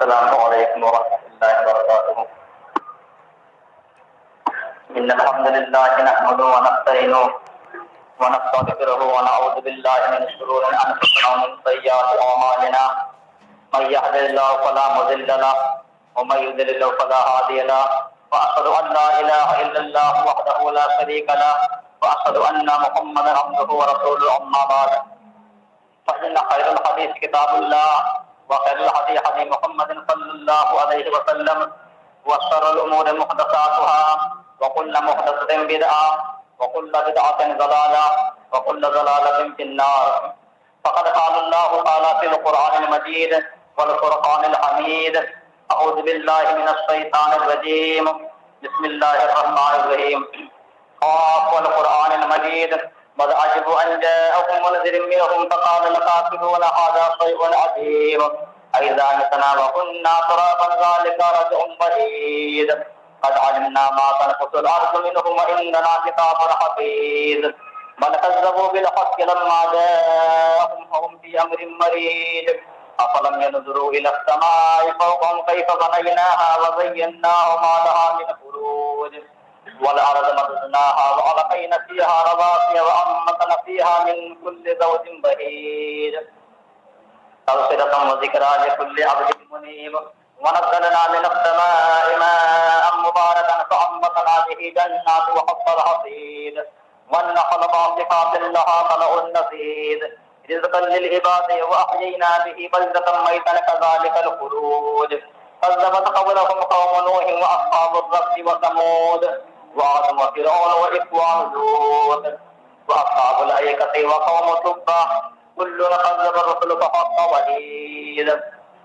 السلام علیکم ورحمۃ اللہ وبرکاتہ. ان الحمد للہ نحمده ونستعینه ونستغفره ونعوذ باللہ من شرور انفسنا ومن سیئات اعمالنا. من يهد الله فلا مضل له ومن يضلل فلا هادي له. واشهد ان لا اله الا الله وحده لا شريك له واشهد ان محمدا عبده ورسوله. اما بعد فإن خير الحديث كتاب الله وخير الهدي هدي محمد صلى الله عليه وسلم وشر الأمور محدثاتها وكل محدثة بدعة وكل بدعة ضلالة وكل ضلالة في النار. فقد قال الله تعالى في القرآن المجيد والفرقان الحميد: أعوذ بالله من الشيطان الرجيم بسم الله الرحمن الرحيم. قاف والقرآن المجيد بل عجبوا أن جاءهم منذر منهم فقال الكافرون هذا شيء عجيب أئذا متنا وكنا ترابا ذلك رجع بعيد قد علمنا ما تنقص الأرض منهم وإننا كتاب حفيظ بل كذبوا بالحق لما جاءهم فهم في أمر مريج أفلم ينظروا إلى السماء فوقهم كيف بنيناها وزيناها ما لها من فروج والأرض مددناها وألقينا فيها رواسي وأنبتنا فيها من كل زوج بهيج تبصرة وذكرى لكل عبد منيب ونزلنا من السماء ماء مباركا فأنبتنا به جنات وحب الحصيد والنخل باسقات لها طلع نضيد رزقا للعباد وأحيينا به بلدة ميتا كذلك الخروج كذبت قبلهم قوم نوح وأصحاب الرس وثمود وعاد وفرعون وإخوان لوط وأصحاب الأيكة وقوم تبع كل كذب الرسل فحق وعيد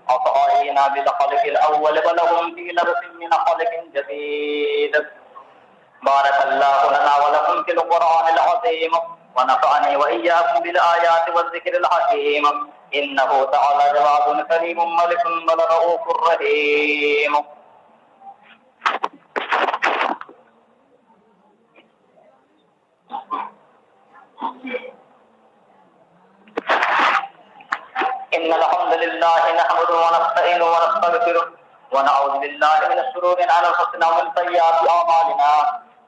أفرأينا بالخلق الأول بل هم في لبس من خلق جديد. بارك الله لنا ولكم في القرآن العظيم ونفعني وإياكم بالآيات والذكر الحكيم. إنه تعالى جواد كريم ملك بل رؤوف رحيم. إن الحمد لله نحمده ونستعينه ونستغفره ونعوذ بالله من شرور أنفسنا ومن سيئات أعمالنا.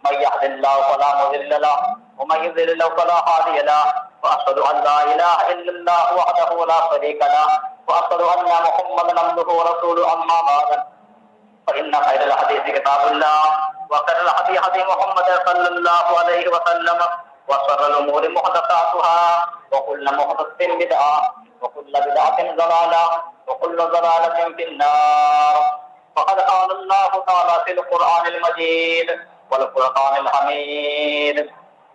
من يهد الله فلا مضل له ومن يضلل فلا هادي له. وأشهد أن لا إله إلا الله وحده لا شريك له وأشهد أن محمدا عبده ورسوله. أما بعد فإن خير الحديث كتاب الله وخير الهدي هدي محمد صلى الله عليه وسلم وشر الأمور محدثاتها وكل محدثة بدعة وكل بدعة ضلالة وكل ضلالة في النار. فقد قال الله تعالى في القرآن المجيد والفرقان الحميد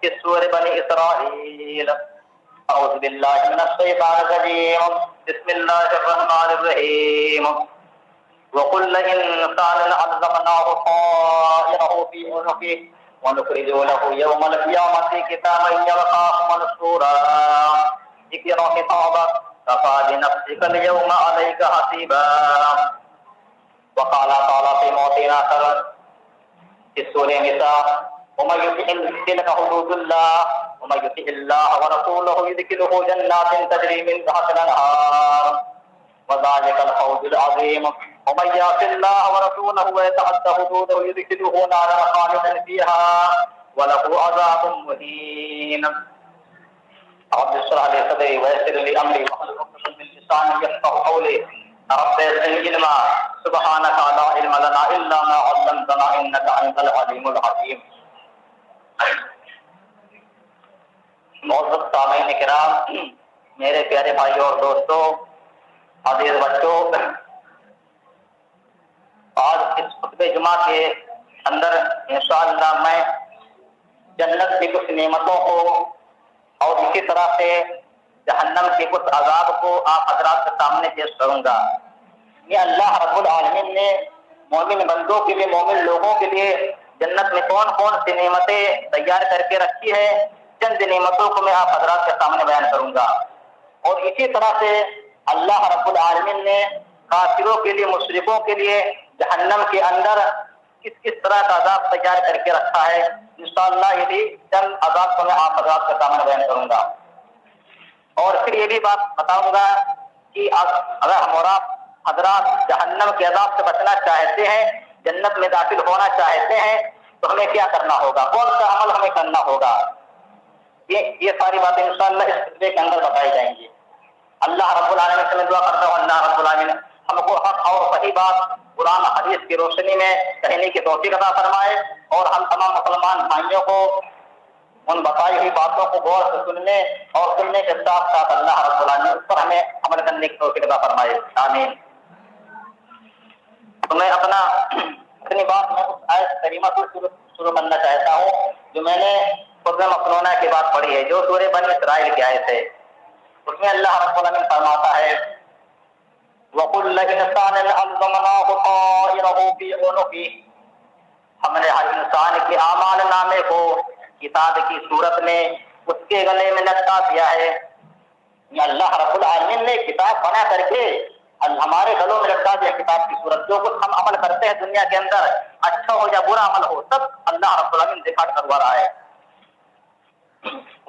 في سورة بني إسرائيل: أعوذ بالله من الشيطان الرجيم بسم الله الرحمن الرحيم. وكل إنسان ألزمناه طائره في عنقه ونخرج له يوم القيامة كتابا يلقاه منشورا اقرأ كتابك كفى بنفسك اليوم عليك حسيبا. وقال تعالى في موضع آخر في سورة النساء: ومن يطع تلك حدود الله ومن يطع الله ورسوله يدخله جنات تجري من تحتها الأنهار وذلك الفوز العظيم. ومن يعص الله ورسوله ويتعدى حدوده يدخله نارا خالدا فيها وله عذاب مهين. رب اشرح لي صدري ويسر لي امري واحلل عقدة من لساني يفقهوا قولي. رب زدني علما سبحانك لا علم لنا الا ما علمتنا انك انت العليم الحكيم. معزز سامعین کرام، میرے پیارے بھائیوں اور دوستوں، عزیز بچوں، آج اس خطبہ جمعہ کے اندر انشاءاللہ میں جنت کی کچھ نعمتوں کو اور اسی طرح سے جہنم کے کچھ عذاب کو آپ حضرات کے سامنے پیش کروں گا. یہ اللہ رب العالمین نے مومن بندوں کے لیے، مومن لوگوں کے لیے جنت میں کون کون سی نعمتیں تیار کر کے رکھی ہے، چند نعمتوں کو میں آپ حضرات کے سامنے بیان کروں گا. اور اسی طرح سے اللہ رب العالمین نے کافروں کے لیے، مشرکوں کے لیے جہنم کے اندر کس کس طرح کا عذاب تیار کر کے رکھا ہے. انشاءاللہ یہ بھی چند عذاب کو میں آپ حضرات کے سامنے بیان کروں گا. اور پھر یہ بھی بات بتاؤں گا کہ اگر ہم اور آپ حضرات جہنم کے عذاب سے بچنا چاہتے ہیں، جنت میں داخل ہونا چاہتے ہیں، تو ہمیں کیا کرنا ہوگا، کون سا عمل ہمیں کرنا ہوگا؟ یہ ساری باتیں انشاءاللہ اس خطبے کے اندر بتائی جائیں گی۔ اللہ رب العالمین سے میں دعا کرتا ہوں اللہ رب العالمین ہم کو حق اور صحیح بات قرآن حدیث کی روشنی میں کہنے کی توفیق عطا فرمائے، اور ہم تمام مسلمان بھائیوں کو ان بتائی ہوئی باتوں کو غور سے سننے اور سننے کے ساتھ ساتھ اللہ رب العالمین اس پر ہمیں عمل کرنے کی توفیق عطا فرمائے، آمین۔ تو میں اپنی بات میں اس آیت کریمہ کو شروع کرنا چاہتا ہوں جو میں نے سورہ مقنونہ کی بات پڑھی ہے، جو سورہ بنی اسرائیل کی آیت ہے۔ اس میں اللہ رب العالمین فرماتا ہے وَكُلَّ إِنسَانٍ أَلْزَمْنَاهُ طَائِرَهُ فِي عُنُقِهِ، ہم نے ہر انسان کے اعمال نامے کو کتاب کی صورت میں اس کے گلے میں لٹکا دیا ہے۔ یہ اللہ رب العالمین نے کتاب بنا کر کے ہمارے گلوں میں لٹکا دیا کتاب کی صورت۔ جو کچھ ہم عمل کرتے ہیں دنیا کے اندر، اچھا ہو یا برا عمل ہو، سب اللہ رب العالمین دکھا کروا رہا ہے۔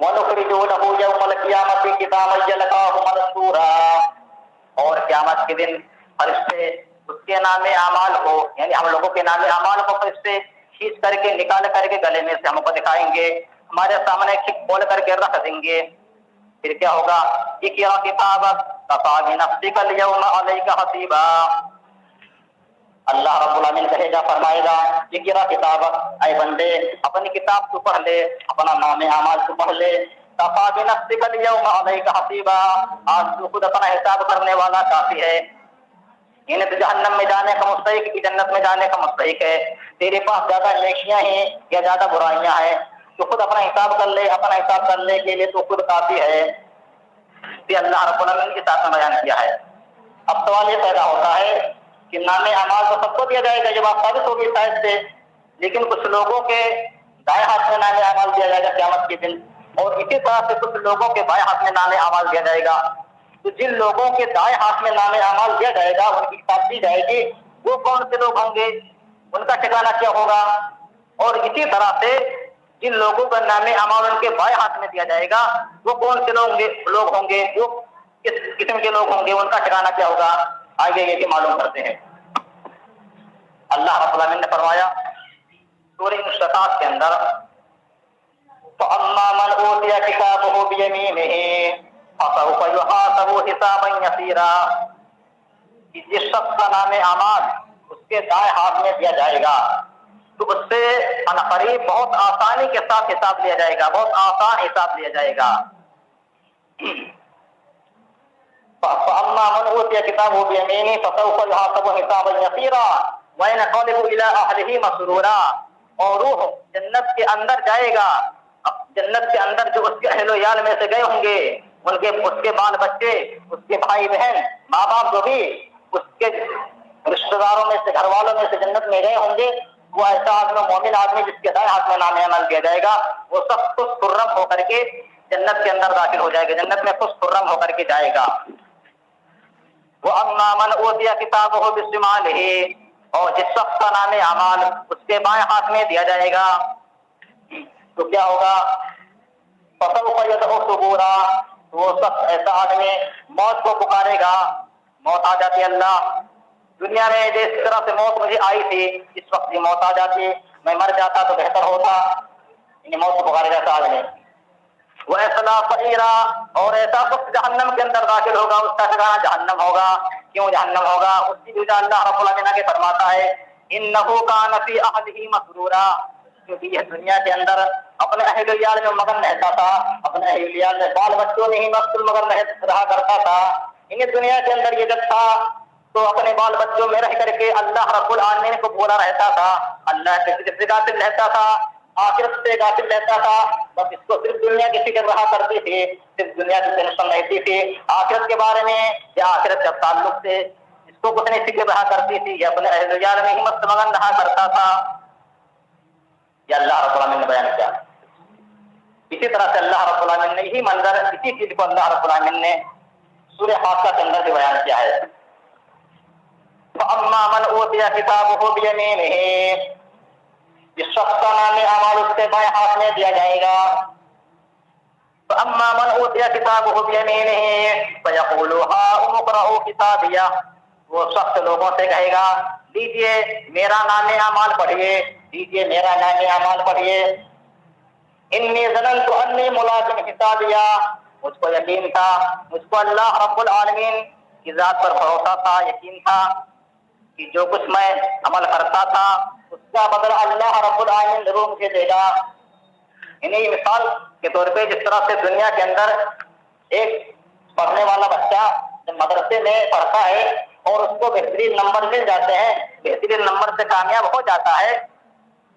وَنُخْرِجُ لَهُ يَوْمَ الْقِيَامَةِ كِتَابًا يَلْقَاهُ مَنشُورًا، اور قیامت کے دن فرشتے اس کے نام اعمال کو، یعنی ہم لوگوں کے نام اعمال کو فرشتے کھینچ کر کے نکال کر کے گلے میں سے ہم کو دکھائیں گے، ہمارے سامنے کھول کر کے رکھ دیں گے۔ پھر کیا ہوگا؟ اقرأ کتابک کفیٰ بنفسک اليوم علیک حسیبا، اللہ رب العالمین کہے گا، فرمائے گا اقرأ کتابک، اے بندے اپنی کتاب تو پڑھ لے، اپنا نام اعمال تو پڑھ لے، کفیٰ بنفسک اليوم علیک حسیبا، آج تو خود اپنا حساب کرنے والا کافی ہے۔ انہیں تو جہنم میں جانے کا مستحق کی جنت میں جانے کا مستحق ہے، تیرے پاس زیادہ نیکیاں ہیں یا زیادہ برائیاں ہیں، تو خود اپنا حساب کر لے، اپنا حساب کرنے کے لیے تو خود کافی ہے۔ یہ اللہ رب العالمین کے ساتھ بیان کیا ہے۔ اب سوال یہ پیدا ہوتا ہے کہ نام اعمال تو سب کو دیا جائے گا، یہ بات ثابت ہوگی شاید سے، لیکن کچھ لوگوں کے دائیں ہاتھ میں نام اعمال دیا جائے گا قیامت کے دن، اور اسی طرح سے کچھ لوگوں کے بائیں ہاتھ میں نام اعمال دیا جائے گا۔ تو جن لوگوں کے دائیں ہاتھ میں نام اعمال دیا جائے گا، ان کی کتاب دی جائے گی، وہ کون سے لوگ ہوں گے، ان کا ٹھکانہ کیا ہوگا؟ اور اسی طرح سے جن لوگوں کا نام اعمال ان کے بائیں ہاتھ میں دیا جائے گا، وہ کون سے لوگ ہوں گے، وہ کس قسم کے لوگ ہوں گے، ان کا ٹھکانہ کیا ہوگا؟ آئیے یہ بھی معلوم کرتے ہیں۔ اللہ رب العالمین نے فرمایا سورہ انشقاق کے اندر فَأَمَّا مَنْ أُوتِيَ كِتَابَهُ بِيَمِينِهِ فَسَوْفَ يُحَاسَبُ حِسَابًا يَسِيرًا، جس شخص کا نام اعمال اس کے دائیں ہاتھ میں دیا جائے گا تو اس سے عنقریب بہت آسانی کے ساتھ حساب لیا جائے گا، بہت آسان حساب لیا جائے گا۔ فَأَمَّا مَنْ أُوتِيَ كِتَابَهُ بِيَمِينِهِ فَسَوْفَ يُحَاسَبُ حِسَابًا يَسِيرًا وَيَنْقَلِبُ إِلَىٰ أَهْلِهِ مَسْرُورًا، اور روح جنت کے اندر جائے گا، جنت کے اندر جو اس کے اہل و عیال میں سے گئے ہوں گے، اس کے بال بچے، اس کے بھائی بہن، ماں باپ، جو بھی اس کے رشتہ داروں میں سے، گھر والوں میں سے جنت میں گئے ہوں گے، وہ ایسا آدمی، مومن آدمی جس کے دائیں ہاتھ میں نام عمل دیا جائے گا، وہ سب خوش خرم ہو کر کے جنت کے اندر داخل ہو جائے گا، جنت میں خوش خرم ہو کر کے جائے گا۔ وَأَمَّا مَنْ أُوتِيَ كِتَابَهُ بِشِمَالِهِ، اور جس شخص کا نام اعمال اس کے بائیں ہاتھ میں دیا جائے گا تو کیا ہوگا؟ فَسَوْفَ يَدْعُو ثُبُورًا، وہ شخص ایسا آدمی موت کو پکارے گا، موت آ جاتی اللہ، دنیا میں جس طرح سے موت مجھے آئی تھی اس وقت یہ موت آ جاتی، میں مر جاتا تو بہتر ہوتا، موت کو پکارے گا آدمی۔ وَيَصْلَىٰ سَعِيرًا، اور ایسا شخص جہنم کے اندر داخل ہوگا، اس کا ٹھکانہ جہنم ہوگا۔ کیوں جہنم ہوگا؟ اس کی وجہ اللہ رب العالمین کے فرماتا ہے إِنَّهُ كَانَ فِي أَهْلِهِ مَسْرُورًا، کیونکہ یہ دنیا کے اندر اپنے اہل ویال میں مگن رہتا تھا، اپنے اہل ویال میں بال بچوں میں ہی مقصول مگن رہا کرتا تھا۔ انہیں دنیا کے اندر یہ جب تھا تو اپنے بال بچوں میں رہ کر کے اللہ رب العالمین کو بولا رہتا تھا، اللہ کے ذکر سے غافل رہتا تھا، آخرت سے غافل رہتا تھا، بس اس کو صرف دنیا کی فکر رہا کرتی تھی، صرف دنیا کی ٹینشن رہتی تھی، آخرت کے بارے میں یا آخرت کے تعلق سے اس کو کچھ نہیں فکر رہا کرتی تھی، یہ اپنے اہل ویال میں ہی مست مگن رہا کرتا تھا۔ یہ اللہ رب العالمین نے بیان کیا۔ اسی طرح سے اللہ رب العالمین نے یہی منظر، اسی چیز کو اللہ رب العالمین نے سورہ حاقہ کے اندر سے بیان کیا ہے۔ فَأَمَّا مَنْ أُوتِيَ كِتَابَهُ بِيَمِينِهِ، جس شخص کا نام اعمال اس کے بائیں ہاتھ میں دیا جائے گا۔ فَأَمَّا مَنْ أُوتِيَ كِتَابَهُ بِيَمِينِهِ فَيَقُولُ هَاؤُمُ اقْرَءُوا كِتَابِيَهْ، وہ شخص لوگوں سے کہے گا لیجیے میرا نام اعمال پڑھیے، لیجیے میرا نام اعمال پڑھیے، انی ظننت انی ملاق حسابیا، مجھ کو یقین تھا، مجھ کو اللہ رب العالمین کی ذات پر بھروسہ تھا، یقین تھا کہ جو کچھ میں عمل کرتا تھا اس کا بدلہ اللہ رب العالمین ضرور مجھے دے گا۔ انہیں مثال کے طور پہ جس طرح سے دنیا کے اندر ایک پڑھنے والا بچہ جب مدرسے میں پڑھتا ہے اور اس کو بہترین نمبر مل جاتے ہیں، بہترین نمبر سے کامیاب ہو جاتا ہے،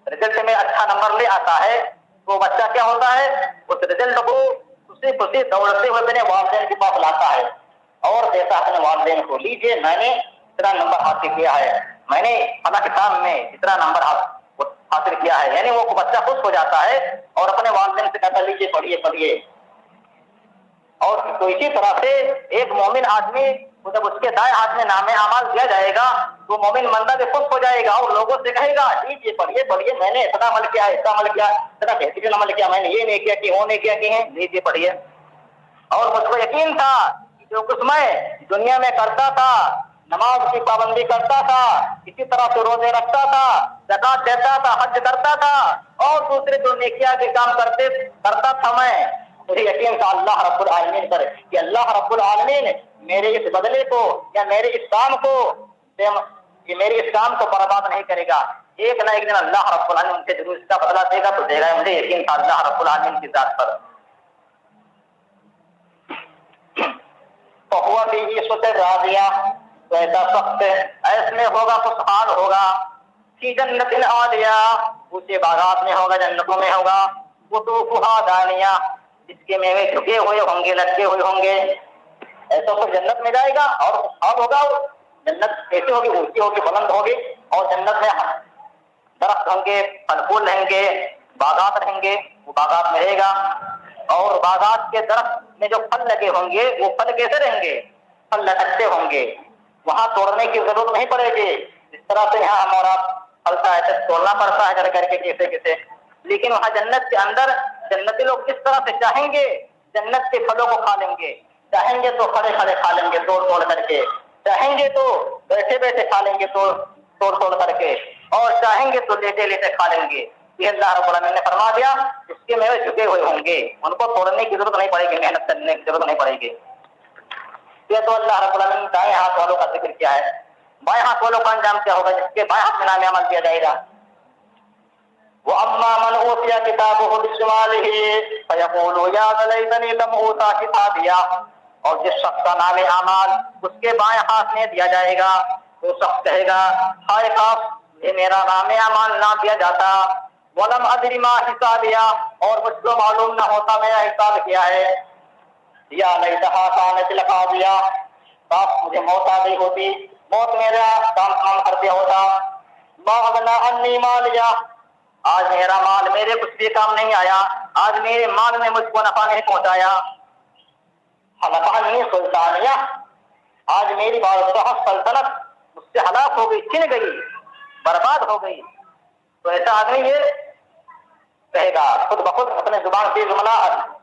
رزلٹ میں اچھا نمبر لے آتا ہے، تو بچہ کیا ہوتا ہے، اس رزلٹ کو خوشی خوشی دوڑتے ہوئے اپنے والدین کے پاس لاتا ہے اور دیتا اپنے والدین کو، لیجیے میں نے اتنا نمبر حاصل کیا ہے، میں نے فلاں کتاب میں اتنا نمبر حاصل کیا ہے، یعنی وہ بچہ خوش ہو جاتا ہے اور اپنے والدین سے کہتا لیجیے پڑھیے پڑھیے۔ اور تو اسی طرح سے ایک مومن آدمی جب اس کے دائیں ہاتھ میں نام اعمال دیا جائے گا تو مومن بندہ بھی خوش ہو جائے گا اور لوگوں سے کہے گا لیجیے پڑھیے پڑھیے، میں نے اتنا عمل کیا، اتنا عمل کیا، اتنا بہترین عمل کیا، میں نے یہ نہیں کیا کہ وہ نہیں کیا کہ ہیں، لیجیے پڑھیے۔ اور مجھ کو یقین تھا کہ جو کچھ میں دنیا میں کرتا تھا، نماز کی پابندی کرتا تھا، اسی طرح سے روزے رکھتا تھا، زکات دیتا تھا، حج کرتا تھا اور دوسرے جو نیکیاں کے کام کرتا تھا، میں مجھے یقین تھا اللہ رب العالمین پر کہ اللہ رب العالمین میرے اس بدلے کو یا میرے اس کام کو یہ میرے اس کام کو برباد نہیں کرے گا، ایک نہ ایک دن اللہ رب العالمین ان سے ضرور اس کا بدلہ دے گا، تو دے گا، مجھے یقین تھا اللہ رب العالمین کی ذات پر۔ فہو فی عیشۃ راضیہ، تو ایسا شخص ایس میں ہوگا، خوشحال ہوگا، فی جنت عالیہ، اونچے باغات میں ہوگا، جنتوں میں ہوگا، قطوفہا دانیہ، جس کے میوے جھکے ہوئے ہوں گے، لٹکے ہوئے ہوں گے، ایسا کوئی جنت میں جائے گا اور خوشحال ہوگا۔ جنت کیسے ہوگی، اونچی ہوگی، بلند ہوگی، اور جنت میں درخت ہوں گے، پھل پھول رہیں گے، باغات رہیں گے، وہ باغات میں رہے گا، اور باغات کے درخت میں جو پھل لگے ہوں گے وہ پھل کیسے رہیں گے، پھل لٹکتے ہوں گے، وہاں توڑنے کی ضرورت نہیں پڑے گی، جس طرح سے یہاں ہمارا پھلتا ہے توڑنا پڑتا ہے کر کے کیسے کیسے، لیکن وہاں جنت کے اندر جنتی لوگ کس طرح سے چاہیں گے جنت کے پھلوں کو کھا لیں گے، چاہیں گے تو کھڑے کھڑے کھا لیں گے توڑ توڑ کر کے، چاہیں گے تو بیٹھے بیٹھے کھا لیں گے توڑ توڑ کر کے، اور چاہیں گے تو لیٹے لیٹے کھا لیں گے۔ یہ اللہ رب العالمین نے فرما دیا اس کے میوے جھکے ہوئے ہوں گے، ان کو توڑنے کی ضرورت نہیں پڑے گی، محنت کرنے کی ضرورت نہیں پڑے گی۔ یہ تو اللہ رب العالمین دائیں ہاتھ والوں کا ذکر کیا ہے، بائیں ہاتھ والوں کا انجام کیا ہوگا جس کے بائیں ہاتھ میں نام عمل دیا جائے گا۔ وَأَمَّا مَنْ أُوتِيَ كِتَابَهُ بِشِمَالِهِ فَيَقُولُ يَا لَيْتَنِي لَمْ أُوتَ كِتَابِيَهْ، اور جس شخص کا نام اعمال اس کے بائیں ہاتھ میں دیا جائے گا وہ شخص کہے گا ہائے کاش یہ میرا نام اعمال نہ دیا جاتا، وَلَمْ أَدْرِ مَا حِسَابِيَهْ، اور مجھ کو معلوم نہ ہوتا میرا حساب کیا ہے، یا لیتہا کانت القاضیہ، کاش مجھے موت آ گئی ہوتی، موت میرا کام کر دیا ہوتا، ما اغنی عنی مالیہ، آج میرا مال میرے کچھ بھی کام نہیں آیا، آج میرے مال نے مجھ کو نفع نہیں پہنچایا، ہلکانی سلطانیہ، آج میری بادشاہ سلطنت مجھ سے ہلاک ہو گئی، چھن گئی، برباد ہو گئی۔ تو ایسا آدمی یہ کہے گا، خود بخود اپنے زبان سے جملہ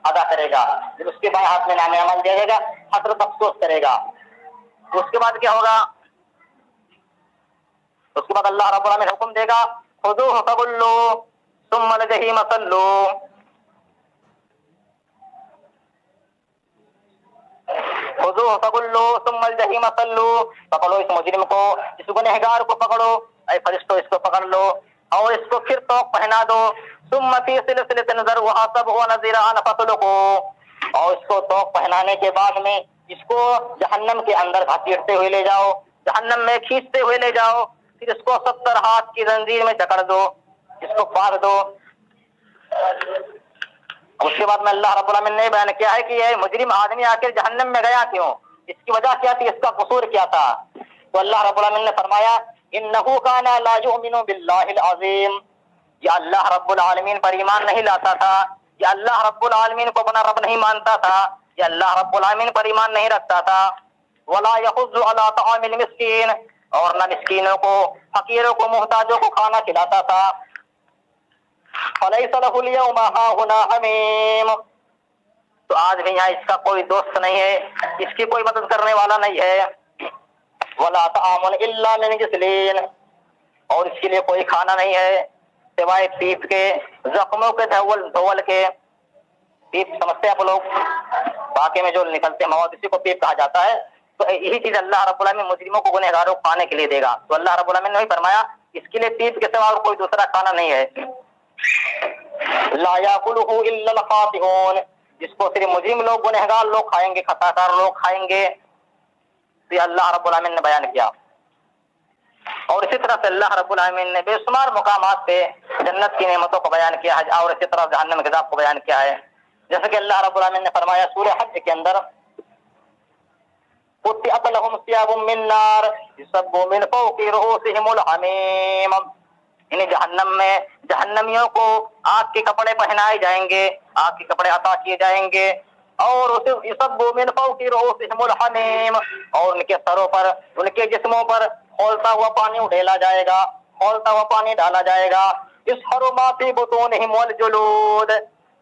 ادا کرے گا، جب اس کے بائیں ہاتھ میں نام عمل دیا جائے گا حسرت افسوس کرے گا۔ اس کے بعد کیا ہوگا، اس کے بعد اللہ رب العالمین حکم دے گا خذوہ فغلوہ ثم الجحیم صلوہ، خذوہ فغلوہ ثم الجحیم صلوہ، پکڑو اس مجرم کو، اس گنہگار کو پکڑو، اے فرشتوں اس کو پکڑ لو اور اس کو پھر توق پہنا دو، ثم فی سلسلۃ ذرعها 70 ذراعا فاسلکوہ، اور اس کو توق پہنانے کے بعد میں اس کو جہنم کے اندر گھسیٹتے ہوئے لے جاؤ، جہنم میں کھینچتے ہوئے لے جاؤ، پھر اس کو 70 ہاتھ کی زنجیر میں جکڑ دو، اس کو باندھ دو۔ اس کے بعد میں اللہ رب العالمین نے بیان کیا ہے کہ یہ مجرم آدمی آخر جہنم میں گیا کیوں، اس کی وجہ کیا تھی، اس کا قصور کیا تھا، تو اللہ رب العالمین نے فرمایا انہ کان لا یؤمن باللہ العظیم، یہ اللہ رب العالمین پر ایمان نہیں لاتا تھا، یہ اللہ رب العالمین کو اپنا رب نہیں مانتا تھا، یہ اللہ رب العالمین پر ایمان نہیں رکھتا تھا، ولا یحض علی طعام المسکین، اور نہ مسکینوں کو، فقیروں کو، محتاجوں کو کھانا کھلاتا تھا، فلیس لہ اليوم ہاہنا حمیم، تو آج بھی یہاں اس کا کوئی دوست نہیں ہے، اس کی کوئی مدد کرنے والا نہیں ہے۔ ولا طعام الا من غسلین، اور اس کے لیے کوئی کھانا نہیں ہے سوائے پیپ کے، زخموں کے دھول کے۔ پیپ سمجھتے ہیں آپ لوگ، باقی میں جو نکلتے ہیں مواد، اسی کو پیپ کہا جاتا ہے۔ تو یہی چیز اللہ رب العالمین مجرموں کو، گنہگاروں کو کھانے کے لیے دے گا۔ تو اللہ رب العالمین نے فرمایا اس کے لیے پیپ کے سوا اور کوئی دوسرا کھانا نہیں ہے۔ لا یاکلہ الا الخاطئون، جس کو صرف مجرم لوگ، گنہگار لوگ کھائیں گے، خطا کار لوگ کھائیں گے۔ تو یہ اللہ رب العالمین نے بیان کیا۔ اور اسی طرح سے اللہ رب العالمین نے بے شمار مقامات پہ جنت کی نعمتوں کو بیان کیا ہے، اور اسی طرح جہنم کے عذاب کو بیان کیا ہے۔ جیسے کہ اللہ رب العالمین نے فرمایا سورہ حج کے اندر، قطعت لهم ثياب من نار يصب من فوق رؤوسهم الحميم، یعنی جہنم میں جہنمیوں کو آگ کے کپڑے پہنائے جائیں گے، آگ کے کپڑے عطا کیے جائیں گے، اور يصب من فوق رؤوسهم الحميم، اور ان کے سروں پر، ان کے جسموں پر کھولتا ہوا پانی ڈالا جائے گا، کھولتا ہوا پانی ڈالا جائے گا۔ يسحر ما في بطونهم والجلود،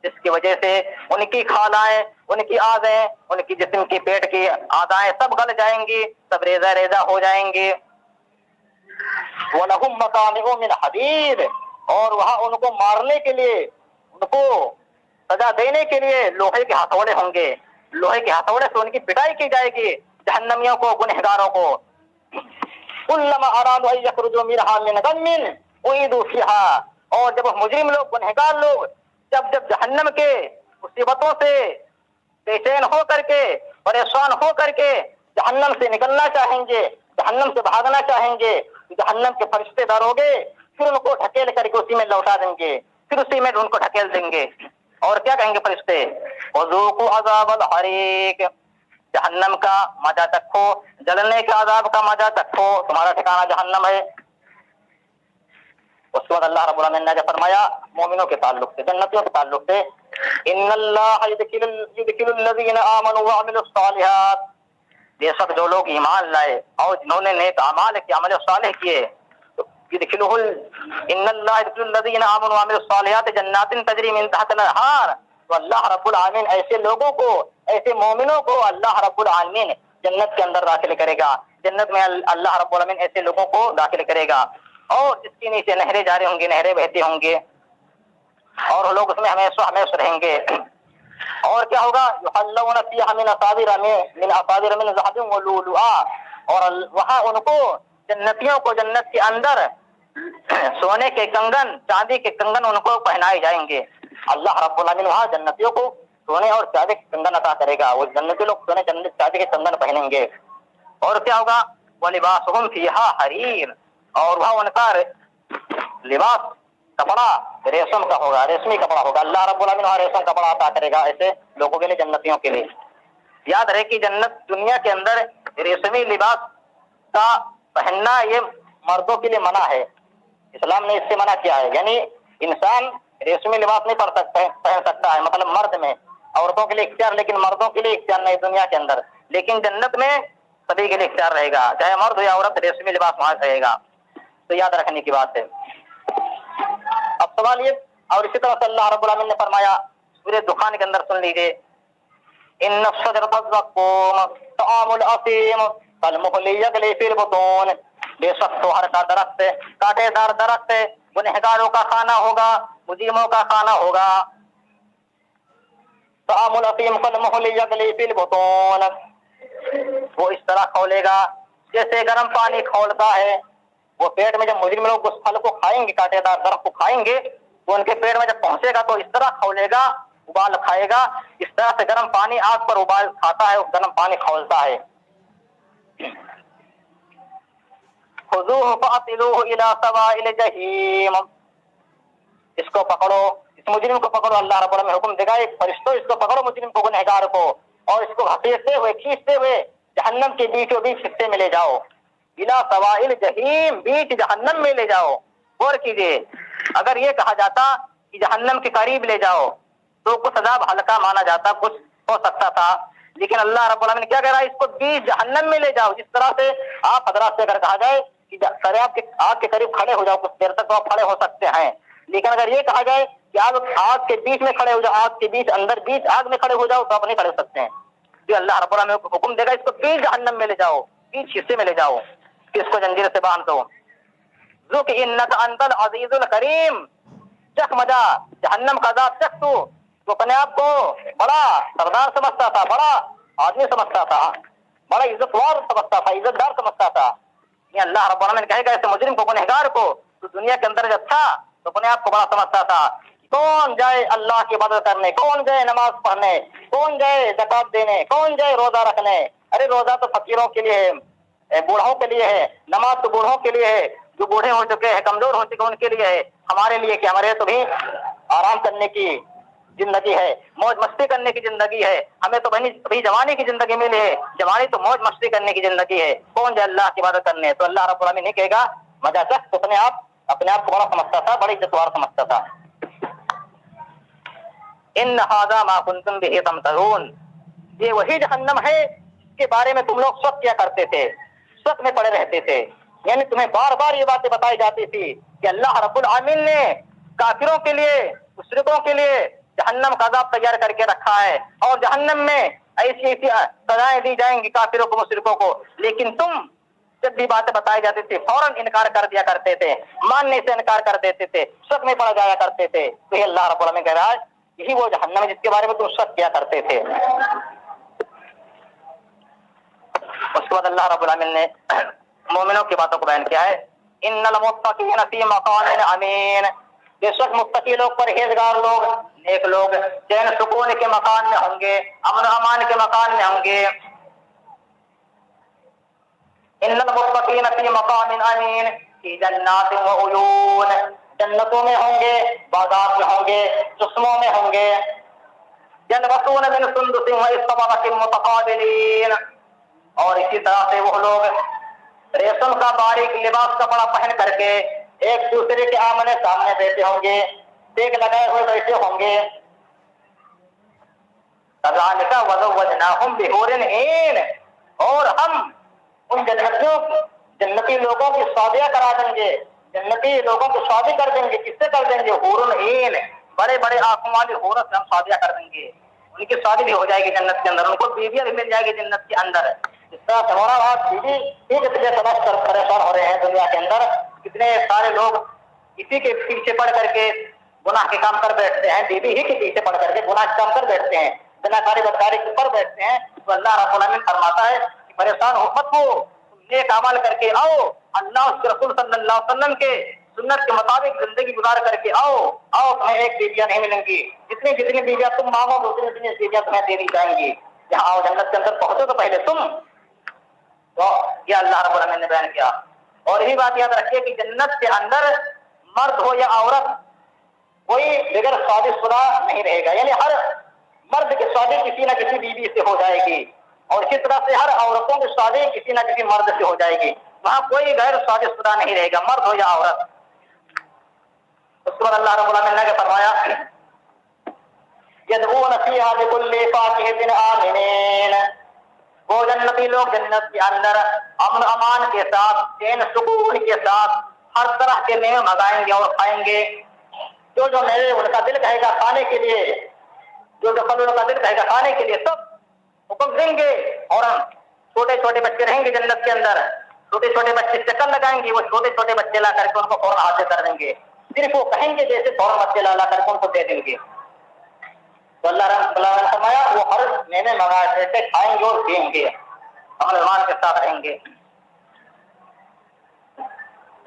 جس کی وجہ سے ان کی کھالائیں، ان کی آذیں، ان کی جسم کی پیٹ کی آذائیں سب گل جائیں گی، سب ریزہ ریزہ ہو جائیں گی۔ وَلَهُمْ مَقَامِعُ مِنْ حَدِيدٍ، اور وہاں ان کو مارنے کے لیے، ان کو سزا دینے کے لیے لوہے کے ہتھوڑے ہوں گے، لوہے کے ہتھوڑے سے ان کی پٹائی کی جائے گی جہنمیوں کو، گنہگاروں کو۔ كُلَّمَا أَرَادُوا أَن يَخْرُجُوا مِنْهَا مِنْ غَمٍّ أُعِيدُوا فِيهَا، اور جب مجرم لوگ، گنہگار لوگ جب جہنم کے مصیبتوں سے بے چین ہو کر کے، پریشان ہو کر کے جہنم سے نکلنا چاہیں گے، جہنم سے بھاگنا چاہیں گے، جہنم کے فرشتے داروگے پھر ان کو ڈھکیل کر کے اسی میں لوٹا دیں گے، پھر اسی میں ان کو ڈھکیل دیں گے۔ اور کیا کہیں گے فرشتے؟ وذوقوا عذاب الحریق، جہنم کا مزہ چکھو، جلنے کے عذاب کا مزہ چکھو، تمہارا ٹھکانہ جہنم ہے۔ اس وقت اللہ رب العالمین نے فرمایا مومنوں کے تعلق سے، جنتیوں کے تعلق سے، ان اللہ یدخل الذین آمنوا وعملوا الصالحات، بے شک جو لوگ ایمان لائے اور جنہوں نے نیک اعمال کیے، عمل صالح کیے، ان اللہ یدخل الذین آمنوا وعملوا الصالحات جنات تجری من تحت الانہار، تو اللہ رب العالمین ایسے لوگوں کو، ایسے مومنوں کو اللہ رب العالمین جنت کے اندر داخل کرے گا، جنت میں اللہ رب العالمین ایسے لوگوں کو داخل کرے گا، اور جس کے نیچے نہریں جاری ہوں گی، نہریں بہتی ہوں گی، اور لوگ اس میں ہمیشہ ہمیشہ رہیں گے۔ اور کیا ہوگا؟ یحلون فیہا من اساور من ذہب ولؤلؤا، اور وہاں ان کو، جنتیوں کو جنت کے اندر سونے کے کنگن، چاندی کے کنگن ان کو پہنائے جائیں گے۔ اللہ رب العالمین وہاں جنتیوں کو سونے اور چاندی کے کنگن عطا کرے گا، وہ جنتی لوگ سونے چاندی کے کنگن پہنیں گے۔ اور کیا ہوگا؟ وَلِبَاسُهُمْ فِيهَا حَرِيرٌ، اور وہاں ان کا لباس، کپڑا ریشم کا ہوگا، ریشمی کپڑا ہوگا۔ اللہ رب العالمین وہاں ریشم کپڑا عطا کرے گا ایسے لوگوں کے لیے، جنتیوں کے لیے۔ یاد رہے کہ جنت، دنیا کے اندر ریشمی لباس کا پہننا یہ مردوں کے لیے منع ہے، اسلام نے اس سے منع کیا ہے، یعنی انسان ریشمی لباس نہیں پہن سکتا ہے، مطلب مرد میں، عورتوں کے لیے اختیار، لیکن مردوں کے لیے اختیار نہیں دنیا کے اندر، لیکن جنت میں سبھی کے لیے اختیار رہے گا، چاہے مرد یا عورت، ریشمی لباس وہاں رہے گا۔ تو یاد رکھنے کی بات ہے۔ اب سوال یہ، اور اسی طرح سے اللہ رب العالمین نے فرمایا سورہ دخان کے اندر، سن لیجیے، ان الشجرۃ الزقوم طعام الاثیم کالمہل یغلی فی البطون، بے شک سوہر کا درخت، کانٹے دار درخت، گنہگاروں کا کھانا ہوگا، مجرموں کا کھانا ہوگا۔ طعام الاثیم کالمہل یغلی فی البطون، وہ اس طرح کھولے گا جیسے گرم پانی کھولتا ہے۔ وہ پیٹ میں جب مجرم لوگ اس پھل کو کھائیں گے، کانٹے دار درخت کو کھائیں گے، تو ان کے پیٹ میں جب پہنچے گا تو اس طرح کھولے گا، ابال کھائے گا، اس طرح سے گرم پانی آگ پر ابال کھاتا ہے، گرم پانی کھولتا ہے۔ خذوہ فاعتلوہ الی سواء الجحیم، اس کو پکڑو، اس مجرم کو پکڑو، اللہ رب العالمین حکم دے گا، ایک فرشتوں اس کو پکڑو، مجرم کو، گنہگار کو، اور اس کو گھسیٹتے ہوئے، کھینچتے ہوئے جہنم کے بیچوں بیچ حصے میں لے جاؤ، الی سواء الجحیم، بیچ جہنم میں لے جاؤ۔ غور کیجیے، اگر یہ کہا جاتا کہ جہنم کے قریب لے جاؤ تو کچھ عذاب ہلکا مانا جاتا، کچھ ہو سکتا تھا، لیکن اللہ رب العالمین کیا کہہ رہا ہے؟ اس کو بیچ جہنم میں لے جاؤ۔ جس طرح سے آپ حضرات سے اگر کہا جائے کہ سر آپ کے آگ کے قریب کھڑے ہو جاؤ، کچھ دیر تک تو آپ کھڑے ہو سکتے ہیں، لیکن اگر یہ کہا جائے کہ آپ آگ کے بیچ میں کھڑے ہو جاؤ، آگ کے بیچ اندر بیچ آگ میں کھڑے ہو جاؤ، تو آپ نہیں کھڑے ہو سکتے ہیں۔ یہ اللہ رب العالمین کو حکم دے گا اس کو بیچ جہنم میں لے جاؤ، بیچ حصے میں لے جاؤ کہ اس کو جنجیر سے باندھ دو. ذوق انک انت العزیز الکریم، چکھ مزہ جہنم کا عذاب چکھ تو اپنے آپ کو بڑا سردار سمجھتا تھا، بڑا آدمی سمجھتا تھا، بڑا عزت وار سمجھتا تھا، عزت دار سمجھتا تھا. یہ اللہ رب العالمین کہے گا ایسے مجرم کو، گنہگار کو، تو دنیا کے اندر جب تھا تو اپنے آپ کو بڑا سمجھتا تھا. کون جائے اللہ کی عبادت کرنے، کون جائے نماز پڑھنے، کون جائے زکات دینے، کون جائے روزہ رکھنے. ارے روزہ تو فقیروں کے لیے ہے، بوڑھوں کے لیے ہے، نماز تو بوڑھوں کے لیے ہے، جو بوڑھے ہو چکے ہیں، کمزور ہو چکے ہیں، ان کے لیے ہے. ہمارے لیے کہ ہمارے تو بھی آرام کرنے کی زندگی ہے، موج مستی کرنے کی زندگی ہے. ہمیں تو ابھی جوانی کی زندگی ملی ہے، جوانی تو موج مستی کرنے کی زندگی ہے. کون جائے اللہ کی عبادت کرنے؟ تو اللہ رب العالمین نہیں کہے گا مزہ چکھ. تو اپنے آپ کو بڑا سمجھتا تھا، بڑی عزتوار سمجھتا تھا. ان ھذا ما کنتم به تمترون، یہ وہی جہنم ہے جس کے بارے میں تم لوگ شک کیا کرتے تھے، شک میں پڑے رہتے تھے. یعنی تمہیں بار بار یہ باتیں بتائی جاتی تھی کہ اللہ رب العالمین نے کافروں کے لیے، مشرکوں کے لیے جہنم کا عذاب تیار کر کے رکھا ہے، اور جہنم میں ایسی ایسی سزائیں دی جائیں گی کافروں کو، مشرکوں کو. لیکن تم جب بھی باتیں بتائی جاتی تھی فوراً انکار کر دیا کرتے تھے، ماننے سے انکار کر دیتے تھے، شک میں پڑ جایا کرتے تھے. تو یہ اللہ رب العالمین کہہ رہا ہے یہی وہ جہنم ہے جس کے بارے میں تم شک کیا کرتے تھے. اس کے بعد اللہ رب العالمین نے مومنوں کی باتوں کو بیان کیا ہے. ان المتقین فی مقام امین، بے شک متقی لوگ، پرہیزگار لوگ، نیک لوگ چین سکون کے مکان میں ہوں گے، امن و امان کے مکان میں ہوں گے. ان المتقین فی مقام امین فی جنات و عیون، جنتوں میں ہوں گے، باغات میں ہوں گے، چشموں میں ہوں گے. یلبسون من سندس و استبرق متقابلین، اور اسی طرح سے وہ لوگ ریشم کا باریک لباس کپڑا پہن کر کے ایک دوسرے کے آمنے سامنے بیٹھے ہوں گے، ٹیک لگائے ہوئے بیٹھے ہوں گے. کذالک وزوجناہم بحور عین، اور ہم ان جنتی لوگوں کی شادیاں کرا دیں گے، جنتی لوگوں کی شادی کر دیں گے. کس سے کر دیں گے؟ حور عین، بڑے بڑے آنکھوں والی عورت سے ہم شادیاں کر دیں گے. ان کی شادی بھی ہو جائے گی جنت کے اندر، ان کو بیویاں بھی مل جائے گی جنت کے اندر. اس طرح سے ہمارا بات بیوی ٹھیک ہے سمجھ کر پریشان ہو رہے ہیں دنیا کے اندر. کتنے سارے لوگ اسی کے پیچھے پڑ کر کے گناہ کے کام کر بیٹھتے ہیں، بیوی ہی کے پیچھے پڑ کر کے گناہ کے کام کر بیٹھتے ہیں، زناکاری بدکاری کے اوپر بیٹھتے ہیں. تو اللہ رب العالمین فرماتا ہے کہ پریشان ہو مت ہو، نیک اعمال کر کے آؤ، اللہ اس کے رسول صلی اللہ علیہ وسلم کے سنت کے مطابق زندگی گزار کر کے آؤ. تمہیں ایک بیویاں نہیں ملیں گی، جتنی بیویاں تم مانگو گے اتنی بیویاں تمہیں دے دی جائیں گی. یہاں آؤ، جنت کے اندر پہنچو تو پہلے تم. تو یہ اللہ رب العالمین نے بیان کیا. اور یہی بات یاد رکھیے کہ جنت کے اندر مرد ہو یا عورت کوئی بغیر شادی شدہ نہیں رہے گا. یعنی ہر مرد کی شادی کسی نہ کسی بیوی سے ہو جائے گی، اور اسی طرح سے ہر عورتوں کی شادی کسی نہ کسی مرد سے ہو جائے گی. وہاں کوئی غیر شادی شدہ نہیں رہے گا، مرد ہو یا عورت. اس کے بعد اللہ رب العالمین نے فرمایا یدعون فیہا بکل فاکہۃ آمنین، وہ جنتی لوگ جنت کے اندر امن امان کے ساتھ، چین سکون کے ساتھ ہر طرح کے میوے منگائیں گے اور کھائیں گے. جو جو میوے ان کا دل کہے گا کھانے کے لیے، جو جو پھل ان کا دل کہے گا کھانے کے لیے، سب حکم دیں گے. اور چھوٹے چھوٹے بچے رہیں گے جنت کے اندر، چھوٹے چھوٹے بچے چکر لگائیں گے، وہ چھوٹے چھوٹے بچے لا کر کے ان کو فوراً حاصل کر دیں گے. صرف وہ کہیں گے جیسے فوراً بچے لا کر کے ان کو دے دیں گے. تو اللہ نے فرمایا وہ ہر میوے منگائے جیسے کھائیں گے اور پئیں گے، امن امان کے ساتھ رہیں گے.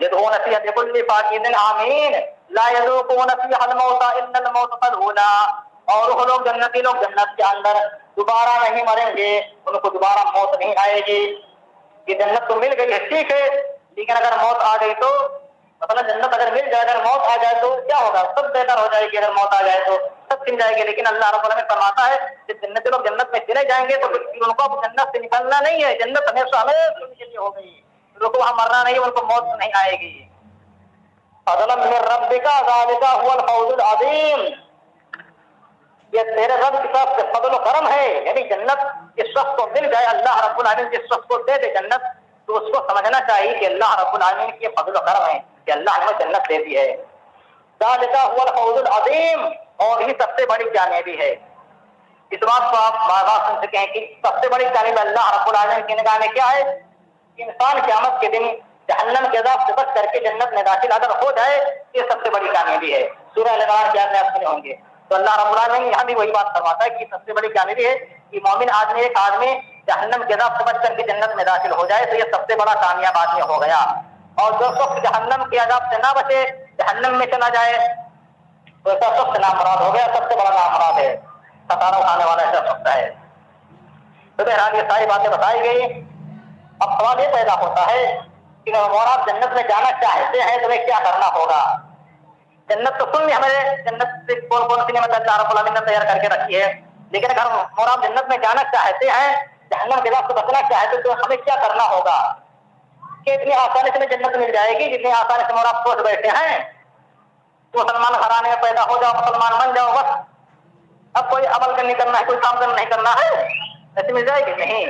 يدعون فيها بكل فاكهة آمين لا يذوقون فيها الموت إلا الموتة الأولى، اور وہ لوگ جنتی لوگ جنت کے اندر دوبارہ نہیں مریں گے، ان کو دوبارہ موت نہیں آئے گی. یہ جنت تو مل گئی ہے ٹھیک ہے، لیکن اگر موت آ گئی تو مثلا جنت اگر مل جائے، اگر موت آ جائے تو کیا ہوگا؟ سب بہتر ہو جائے گی. اگر موت آ جائے تو سب چھن جائے گی. لیکن اللہ رب العالمین فرماتا ہے کہ جنتی لوگ جنت میں چلے جائیں گے تو ان کو جنت سے نکلنا نہیں ہے، جنت ہمیشہ ہمیشہ ان کے لیے ہو گئی، ان کو وہاں مرنا نہیں، ان کو موت نہیں آئے گی. فضلا من ربک ذلک هو الفوز العظیم، یہ تیرے رب کی طرف سے فضل و کرم ہے. یعنی جنت جس شخص کو مل جائے، اللہ رب العالمین جس شخص کو دے دے جنت، تو اس کو سمجھنا چاہیے کہ اللہ رب العالمین کی فضل و کرم ہے کہ اللہ نے جنت دے دی ہے. ذلک هو الفوز العظیم، اور یہ سب سے بڑی کامیابی ہے. اس بات کو آپ بار بار سن چکے ہیں کہ سب سے بڑی کامیابی اللہ رب العالمین کی نگاہ میں کیا ہے؟ انسان قیامت کے دن جہنم کے عذاب سے بچ کر کے جنت میں داخل اگر ہو جائے یہ سب سے بڑی کامیابی ہے۔ سورہ الانعام کی آیات سنے ہوں گے تو اللہ رب العالمین یہاں بھی وہی بات فرماتا ہے کہ سب سے بڑی کامیابی ہے کہ مومن آدمی ایک آدمی جہنم کے عذاب سے بچ کر کے جنت میں داخل ہو جائے تو یہ سب سے بڑا کامیاب آدمی ہو گیا۔ اور جو شخص جہنم کے عذاب سے نہ بچے جہنم میں چلا جائے تو ایسا شخص نامراد ہو گیا، سب سے بڑا نامراد ہے، ستارہ اٹھانے والا ایسا شخص ہے۔ تو بہرحال یہ ساری باتیں بتائی گئی۔ اب سوال یہ پیدا ہوتا ہے کہ اگر آپ جنت میں جانا چاہتے ہیں تو ہمیں کیا کرنا ہوگا؟ جنت تو سن لی ہمیں، جنت سے کون کون سی نعمت اللہ رب العالمین نے تیار کر کے رکھی ہے، لیکن اگر آپ جنت میں جانا چاہتے ہیں، جہنم کے عذاب سے بچنا چاہتے ہیں تو ہمیں کیا کرنا ہوگا کہ اتنی آسانی سے ہمیں جنت مل جائے گی جتنی آسانی سے آپ سوچ بیٹھے ہیں؟ تو مسلمان گھرانے میں پیدا ہو جاؤ، مسلمان بن جاؤ، بس اب کوئی عمل نہیں کرنا ہے، کوئی کام نہیں کرنا ہے، ایسے مل جائے گی؟ نہیں۔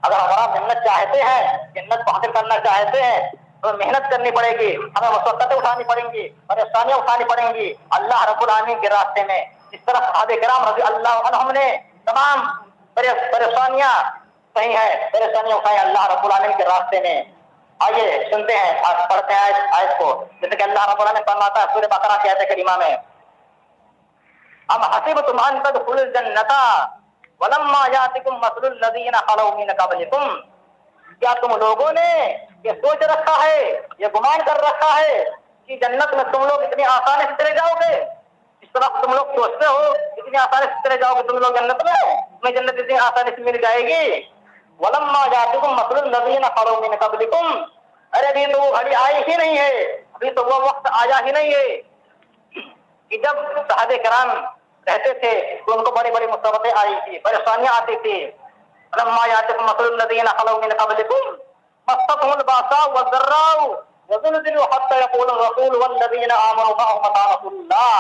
اگر آپ جنت چاہتے ہیں، جنت کو حاصل کرنا چاہتے ہیں تو محنت کرنی پڑے گی، ہمیں مشقتیں اٹھانی پڑیں گی، پریشانیاں اٹھانی پڑیں گی اللہ رب العالمین کے راستے میں۔ اس طرح صحابہ کرام رضی اللہ عنہم نے تمام پریشانیاں صحیح ہے، پریشانیاں اٹھائیں اللہ رب العالمین کے راستے میں۔ آئیے سنتے ہیں، پڑھتے ہیں آیت کو، جیسے کہ اللہ رب العالمین فرماتا ہے سورہ بقرہ کی آیت کریمہ میں، ام حسبتم ان تدخلوا الجنۃ ولما یاتکم مثل الذین خلوا من قبلکم، کیا تم لوگوں نے یہ سوچ رکھا ہے، یہ گمان کر رکھا ہے کہ جنت میں تم لوگ اتنی آسانی سے چلے جاؤ گے؟ اس طرح تم لوگ سوچتے ہو اتنی آسانی سے چلے جاؤ گے تم لوگ جنت میں، تمہیں جنت اتنی آسانی سے مل جائے گی؟ ولما یاتکم مثل الذین خلوا من قبلکم، ارے ابھی تو وہ گھڑی آئی ہی نہیں ہے، ابھی تو وہ وقت آیا ہی نہیں ہے کہ جب صحابہ کرام رہتے تھے تو ان کو بڑی بڑی مصیبتیں آئی تھی، پریشانیاں آتی تھی۔ لما یاتکم مثل الذین خلوا من قبلکم مستهم الباساء والضراء وزلزلوا حتى يقول الرسول والذین آمنوا معه متى نصر اللہ،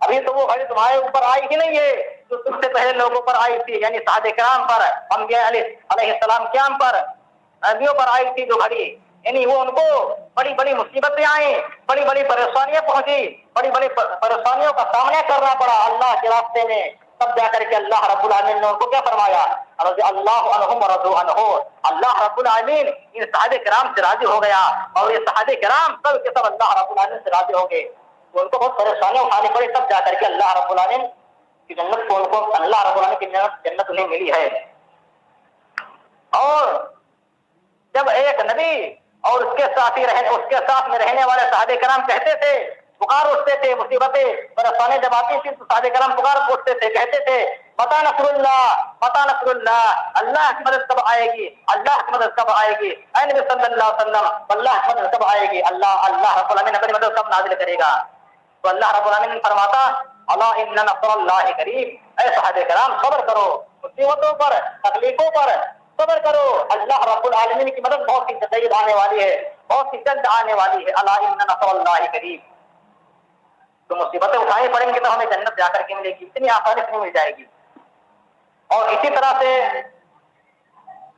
ابھی تو وہ گھڑی تمہارے اوپر آئی ہی نہیں ہے جو تم سے پہلے لوگوں پر آئی تھی، یعنی صحابہ کرام پر، انبیاء علیہ السلام قیام پر، نبیوں پر آئی تھی جو گھڑی، یعنی وہ ان کو بڑی بڑی مصیبتیں آئیں، بڑی بڑی پریشانیاں پہنچی، بڑی بڑی پریشانیوں کا سامنا کرنا پڑا اللہ کے راستے میں، تب جا کر کے اللہ رب العالمین نے ان کو کیا فرمایا؟ رضی اللہ عنہم ورضوا عنہ، اللہ رب العالمین ان صحابہ کرام سے راضی ہو گیا اور یہ صحابہ کرام سب کے سب اللہ رب العالمین سے راضی ہو گئے۔ ان کو بہت پریشانیاں اٹھانی پڑی، تب جا کر کے اللہ رب العالمین کی جنت کو، ان کو اللہ رب العالمین کی جنت انہیں ملی ہے۔ اور جب ایک نبی اور اس کے ساتھ میں رہنے والے صحابہ کرام کہتے تھے، پکار اٹھتے تھے، مصیبتیں پریشانی جب آتی تھی تو صحابہ کرام پکار اٹھتے تھے، کہتے تھے متی نصر اللہ، متی نصر اللہ، اللہ کی مدد کب آئے گی، اللہ کی مدد کب آئے گی، اے نبی صلی اللہ علیہ وسلم اللہ کی مدد کب آئے گی، اللہ رب العالمین اپنی مدد کب نازل کرے گا؟ تو اللہ رب العالمین فرماتا الا ان نصر اللہ قریب، اے صحابہ کرام صبر کرو، مصیبتوں پر، تکلیفوں پر صبر کرو، اللہ رب العالمین کی مدد بہت ہی قریب آنے والی ہے، بہت ہی جلد آنے والی ہے، الا ان نصر اللہ قریب۔ تو مصیبتیں اٹھانی پڑیں گی تو ہمیں جنت جا کر کے ملے گی، اتنی آسانی سے نہیں مل جائے گی۔ اور اسی طرح سے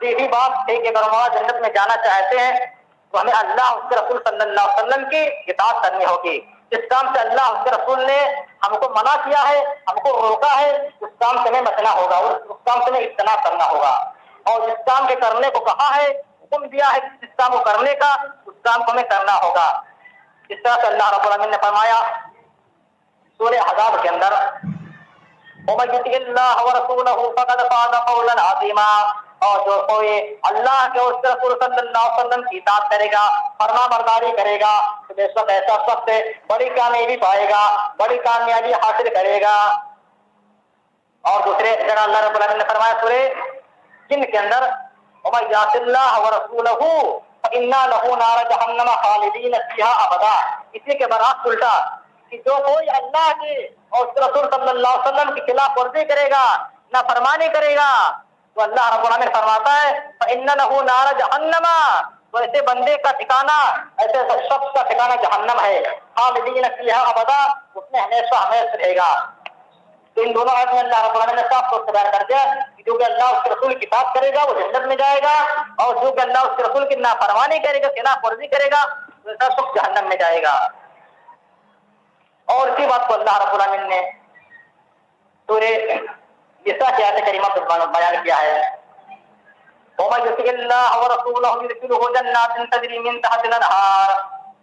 یہی بات ہے کہ اگر ہم جنت میں جانا چاہتے ہیں تو ہمیں اللہ اس کے رسول صلی اللہ علیہ وسلم کی اطاعت کرنی ہوگی۔ جس کام سے اللہ اس کے رسول نے ہم کو منع کیا ہے، ہم کو روکا ہے، اس کام سے ہمیں بچنا ہوگا، اس کام سے ہمیں اجتناب کرنا ہوگا، اور جس کام کے کرنے کو کہا ہے، حکم دیا ہے جس کام کو کرنے کا، اس کام کو ہمیں کرنا ہوگا۔ اس طرح سے اللہ رب العالمین نے فرمایا سورہ احزاب کے اندر وَمَن يُطِعِ اللَّهَ وَرَسُولَهُ فَقَدْ فَازَ فَوْزًا عَظِيمًا، اور جو کوئی اللہ کے اس کے رسول صلی اللہ علیہ وسلم کی اطاعت کرے گا، فرما برداری کرے گا، تو بے شک ایسا شخص بڑی کامیابی پائے گا، بڑی کامیابی حاصل کرے گا۔ اور دوسرے جگہ اللہ رب العالمین نے فرمایا سورہ جن کے اندر وَمَن يَعْصِ اللَّهَ وَرَسُولَهُ فَإِنَّ لَهُ نَارَ جَهَنَّمَ خَالِدِينَ فِيهَا أَبَدًا، اسی کے برعکس الٹا کہ جو کوئی اللہ کے اور اس کے رسول صلی اللہ علیہ وسلم کی خلاف ورزی کرے گا، نافرمانی کرے گا، تو اللہ رب العالمین فرماتا ہے فَإِنَّ لَهُ نَارَ جَهَنَّمَ، تو ایسے بندے کا ٹھکانہ، ایسے شخص کا ٹھکانہ جہنم ہے، خالدین فیہا ابدا، اس میں ہمیشہ ہمیشہ رہے گا۔ تو ان دونوں آیت میں اللہ رب العالمین نے صاف طور سے بیان کر دیا کہ جو کہ اللہ اس کے رسول کی اطاعت کرے گا وہ جنت میں جائے گا، اور جو کہ اللہ اس کے رسول کی نافرمانی کرے گا، خلاف ورزی کرے گا، تو ایسا شخص جہنم میں جائے گا۔ اور اسی بات کو اللہ رب العالمین نے سورہ نساء کی آیت کریمہ پر بیان کیا ہے ومن يطع الله ورسوله يدخله جنات تجري من تحتها الانهار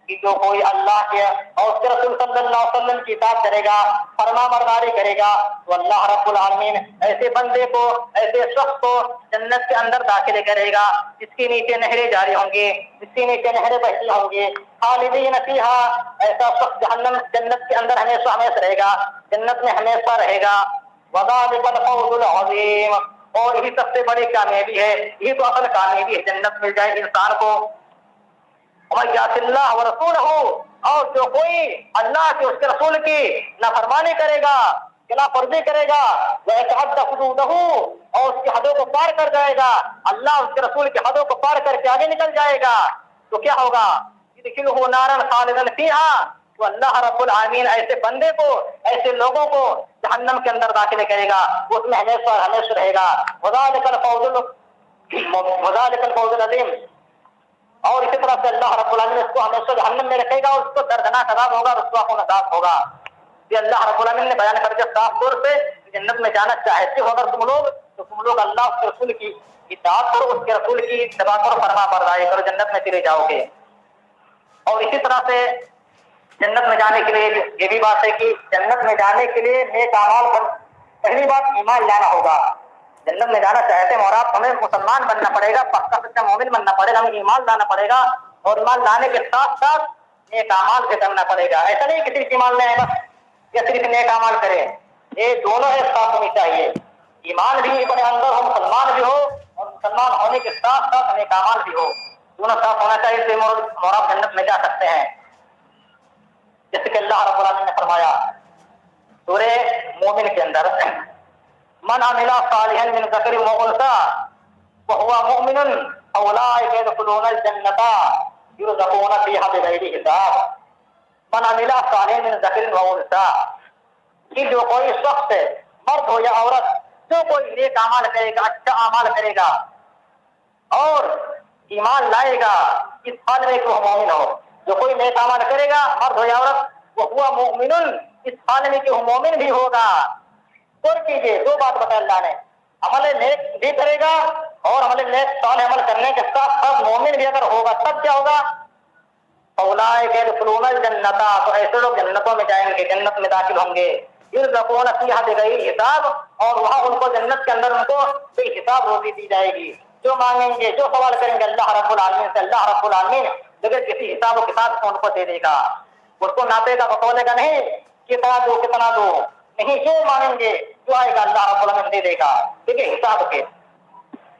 کہ جو کوئی اللہ کے اور اس کے رسول صلی اللہ علیہ وسلم کی اطاعت کرے گا، فرما برداری کرے گا، تو اللہ رب العالمین ایسے بندے کو، ایسے شخص کو جنت کے اندر داخل کرے گا جس کے نیچے نہریں جاری ہوں گی، جس کے نیچے نہریں بہتی ہوں گی، خالدین فیہا، ایسا شخص جنت کے اندر ہمیشہ ہمیشہ رہے گا، جنت میں ہمیشہ رہے گا۔ وذالک الفوز العظیم، اور یہی سب سے بڑی کامیابی ہے، یہ تو اصل کامیابی ہے، جنت مل جائے انسان کو۔ ومن یعص اللہ ورسولہ، اور جو کوئی اللہ کے اس کے رسول کی نافرمانی کرے گا، خلاف ورزی کرے گا، ویتعدی حدودہ، اور اس کی حدوں کو پار کر جائے گا، اللہ اس کے رسول کی حدوں کو پار کر کے آگے نکل جائے گا، تو کیا ہوگا؟ یدخلہ نارا خالدا فیہا، تو اللہ رب العالمین ایسے بندے کو، ایسے لوگوں کو جہنم کے اندر داخل کرے گا، وہ اس میں ہمیشہ ہمیشہ رہے گا۔ وذالک الفوز العظیم، اور اسی طرح سے اللہ رب العالمین اس کو ہمیشہ جہنم میں رکھے گا، اور اس کو دردناک عذاب ہوگا، رسوا کن عذاب ہوگا۔ یہ اللہ رب العالمین نے بیان کر دیا صاف طور سے، جنت میں جانا چاہتے ہو اگر تم لوگ، تو تم لوگ اللہ اس کے رسول کی اطاعت کرو، اس کے رسول کی اتباع کرو، فرما برداری کرو، جنت میں چلے جاؤ گے۔ اور اسی طرح سے جنت میں جانے کے لیے یہ بھی بات ہے کہ جنت میں جانے کے لیے نیک اعمال پر پہلی بات ایمان لانا ہوگا۔ جنت میں جانا چاہتے ہیں اور آپ ہمیں مسلمان بننا پڑے گا، پکا سچا مومن بننا پڑے گا، ہمیں ایمان لانا پڑے گا، اور ایمان لانے کے ساتھ ساتھ نیک اعمال سے کرنا پڑے گا۔ ایسا نہیں کہ صرف ایمان لائے بس یا صرف نیک اعمال کرے، یہ دونوں ایک ساتھ ہونی چاہیے، ایمان بھی اپنے اندر ہو، مسلمان بھی ہو، اور مسلمان ہونے کے ساتھ ساتھ نیک اعمال بھی ہو، دونوں ساتھ ہونا چاہیے، تو اور آپ جنت میں جا سکتے ہیں۔ جیسے کہ اللہ رب العالمین نے فرمایا سورہ مومن کے اندر، من عمل صالحا من ذکر و انثى وهو مؤمن اولئک يدخلون الجنة يرزقون فيها بغیر حساب۔ من عمل صالحا من ذکر و انثى، کہ جو کوئی شخص مرد ہو یا عورت، جو کوئی نیک اعمال کرے گا، اچھا اعمال کرے گا اور ایمان لائے گا، اس حال میں کہ وہ مومن ہو، جو کوئی نیک اعمال کرے گا مرد ہو یا عورت، وہ ہوا مومن، اس حال میں کہ وہ مومن بھی ہوگا۔ غور کیجیے، دو بات بتایا اللہ نے، عمل نیک بھی کرے گا اور عمل نیک صالح عمل کرنے کے ساتھ ساتھ مومن بھی اگر ہوگا، تب کیا ہوگا؟ اولئک یدخلون الجنۃ، تو ایسے لوگ جنتوں میں جائیں گے، جنت میں داخل ہوں گے، یرزقون فیہا بغیر حساب، اور وہاں ان کو جنت کے اندر ان کو بے حساب روزی دی جائے گی، جو مانگیں گے، جو سوال کریں گے اللہ رب العالمین سے، اللہ رب العالمین بغیر کسی حساب و کتاب سے ان کو دے دے گا، اس کو ناپے گا، بتولے گا نہیں کتنا دو کتنا دو، نہیں، جو مانگیں گے جو آئے گا اللہ رب العالمین دے دے گا، ٹھیک ہے، حساب کے۔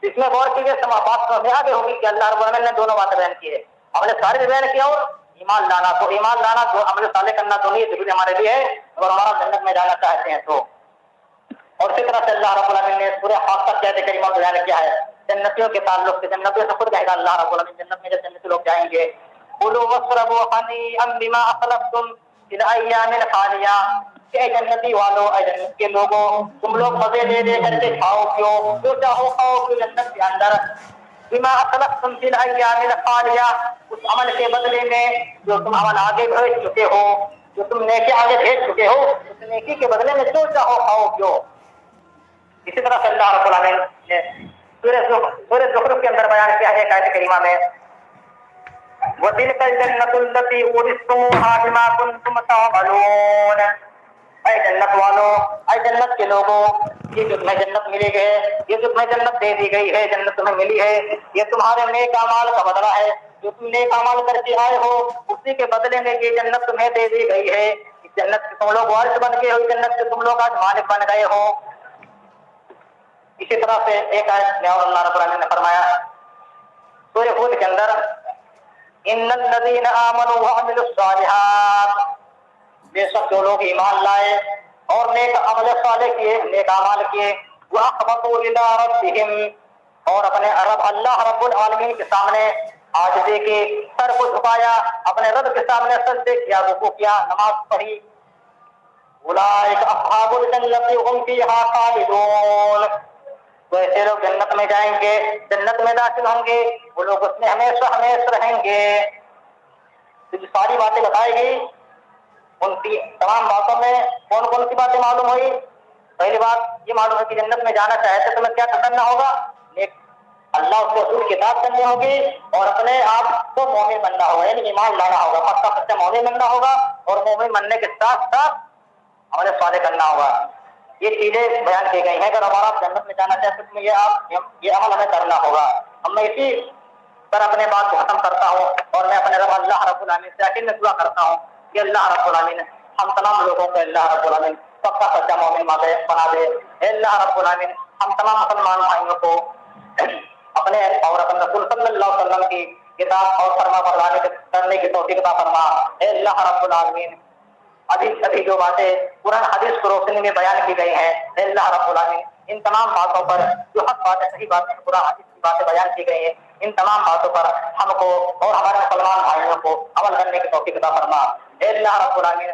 اس میں غور کیجیے، بات سمجھ آگے ہوگی کہ اللہ رب العالمین نے دونوں باتیں بیان کی ہے، عمل صالح بھی بیان کیا اور ایمان لانا، تو ایمان لانا تو عمل صالح کرنا دونوں ضروری ہمارے لیے ہے، اور ہمارا جنت میں جانا چاہتے ہیں تو۔ اور اسی طرح سے اللہ رب العالمین نے سورہ حاقہ کی آیت کریمہ میں بیان کیا ہے جنتیوں کے تعلق سے، جنتیوں سے خود کہے گا اللہ رب العالمین جنت میں جب جنتی لوگ جائیں گے، کلوا واشربوا ہنیئا بما اسلفتم فی الایام الخالیہ، کہ اے جنتی والو، اے جنت کے لوگوں، تم لوگ مزے دے دے کر کے کھاؤ پیو، جو چاہو کھاؤ پیو جنت کے اندر، بما اسلفتم فی الایام الخالیہ، اس عمل کے بدلے میں جو تم عمل آگے بھیج چکے ہو، جو تم نیکی آگے بھیج چکے ہو، اس نیکی کے بدلے میں جو چاہو کھاؤ پیو۔ اسی طرح سے اللہ رب العالمین نے سورہ زخرف کے اندر بیان کیا ہے ایک آیت کریمہ میں، وَتِلْكَ الْجَنَّةُ الَّتِي أُورِثْتُمُوهَا بِمَا كُنْتُمْ تَعْمَلُونَ، اے جنت والو، اے جنت کے لوگوں، یہ جو تمہیں جنت ملی ہے، یہ جو تمہیں جنت دے دی گئی ہے، جنت تمہیں ملی ہے، یہ تمہارے نیک اعمال کا بدلہ ہے، جو تم نیک اعمال کر کے آئے ہو اسی کے بدلے میں یہ جنت تمہیں دے دی گئی ہے، اس جنت سے تم لوگ وارث بن گئے ہو، جنت سے تم لوگ آج مالک بن گئے ہو۔ اسی طرح سے ایک آیت میں اور اللہ رب العالمین نے فرمایا سورہ ہود کے اندر، ان الذین آمنوا وعملوا الصالحات، بے شک جو لوگ ایمان لائے اور نیک عمل صالح کیے، نیک اعمال کیے، واخبتوا الی ربہم، اور اپنے رب اللہ رب العالمین کے سامنے عاجزی کی، سر کو جھکایا، اپنے رب کے سامنے سجدے کیا، رکوع کیا، نماز پڑھی، اولئک اصحاب الجنۃ هم فیہا خالدون، تو ایسے لوگ جنت میں جائیں گے، جنت میں داخل ہوں گے، وہ لوگ اس میں ہمیشہ ہمیشہ رہیں گے۔ تو جو ساری باتیں بتائی گئی ان کی تمام باتوں میں کون کون سی باتیں معلوم ہوئی؟ پہلی بات یہ معلوم ہے کہ جنت میں جانا چاہے تو تمہیں کیا کرنا ہوگا؟ نیک اللہ اس رسول کی اطاعت کرنی ہوگی اور اپنے آپ کو مومن بننا ہوگا، یعنی ایمان لانا ہوگا، پکا سچا مومن بننا ہوگا اور مومن بننے کے ساتھ ساتھ عمل صالح کرنا ہوگا۔ یہ چیزیں بیان کی گئی ہیں، اگر ہمارا جنت میں جانا چاہتے تو یہ عمل ہمیں کرنا ہوگا۔ اب میں اسی طرح اپنے بات کو ختم کرتا ہوں اور میں اپنے رب اللہ رب العالمین سے آخر میں دعا کرتا ہوں کہ اللہ رب العالمین ہم تمام لوگوں کو اللہ رب العالمین پکا سچا مومن بنا دے۔ اے اللہ رب العالمین ہم تمام مسلمان بھائیوں کو اپنے اور اپنے رسول صلی اللہ علیہ وسلم کی کتاب اور فرما برداری کرنے کی توفیق عطا فرما۔ اے اللہ رب العالمین ابھی جو باتیں قرآن حدیث کو روشنی میں بیان کی گئی ہیں، اے اللہ رب العالمین ان تمام باتوں پر جو حق باتیں صحیح باتیں قرآن حدیث کی باتیں بیان کی گئی ہیں، ان تمام باتوں پر ہم کو اور ہمارے مسلمان بھائیوں کو عمل کرنے کی توفیق عطا فرما۔ اے اللہ رب العالمین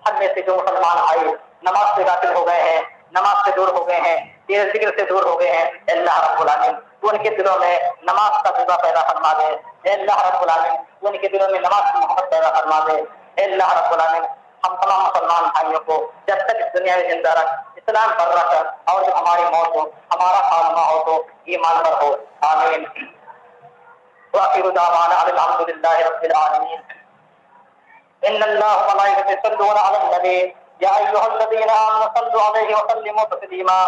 ہم میں سے جو مسلمان بھائی نماز سے غافل ہو گئے ہیں، نماز سے دور ہو گئے ہیں، تیرے ذکر سے دور ہو گئے ہیں، اے اللہ رب العالمین تو ان کے دلوں میں نماز کا جذبہ پیدا فرما دے۔ اے اللہ رب العالمین تو ان کے دلوں میں نماز کی محبت پیدا فرما دے۔ اے اللہ رب العالمین ہم تمام مسلمان بھائیوں کو جب تک اس دنیا میں زندہ رکھ، اسلام پر رکھ، اور جب ہماری موت ہو، ہمارا خاتمہ ہو تو ایمان پر ہو، آمین۔ وآخر دعوانا الحمد للہ رب العالمین۔ ان اللہ وملائکته یصلون علی النبی یا ایھا الذین آمنوا صلوا علیہ وسلموا تسلیما۔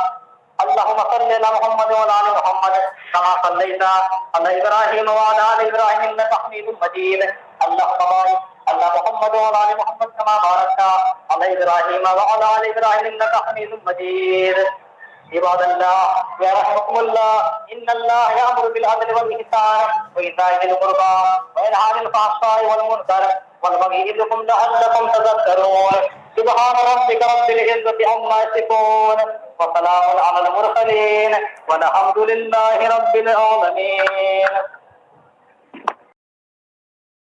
اللهم صل على محمد وعلى ال محمد كما صليت على ابراهيم وعلى ال ابراهيم انك حميد مجيد۔ اللهم بارك على محمد وعلى ال محمد كما باركت على ابراهيم وعلى ال ابراهيم انك حميد مجيد۔ عباد الله يرحمكم الله، ان الله يأمر بالعدل والإحسان وإيتاء ذي القربى وينهى عن الفحشاء والمنكر والبغي يعظكم لعلكم تذكرون۔ سبحان ربك رب العزة عما يصفون وسلام على المرسلين والحمد لله رب العالمين۔